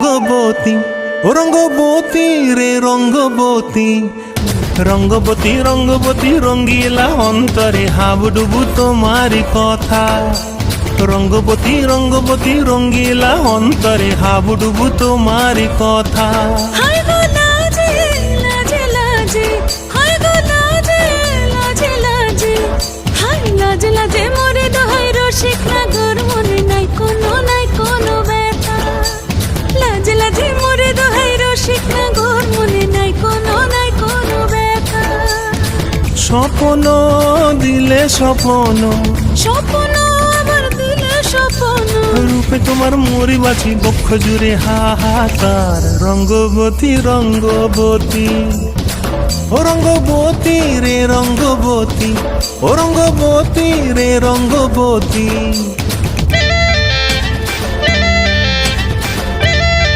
রঙ্গবতী, ও রঙ্গবতী রে রঙ্গবতী, রঙ্গবতী রঙ্গবতী রঙ্গিলা অন্তরে হাবুডুবু তোমারি কথা। রঙ্গবতী রঙ্গবতী রঙ্গিলা অন্তরে হাবুডুবু তোমারি কথা। হায় গো লাজে লাজে লাজে, হায় গো লাজে লাজে লাজে, হায় লাজে লাজে মোরে দোহাই রসিক নাগর মনে নাই কোনো ব্যথা। লাজে লাজে মোরে দোহাই রসিক নাগর মনে নাই কোনো ব্যথা। স্বপ্ন দিলে স্বপ্ন, স্বপ্ন আমার দিলে স্বপ্ন, রূপে তোমার মরি বাছি বক্ষ জুড়ে হাহাকার। রঙ্গবতী রঙ্গবতী, ও রঙ্গবতী রে রঙ্গবতী, ও রঙ্গবতী রে রঙ্গবতী।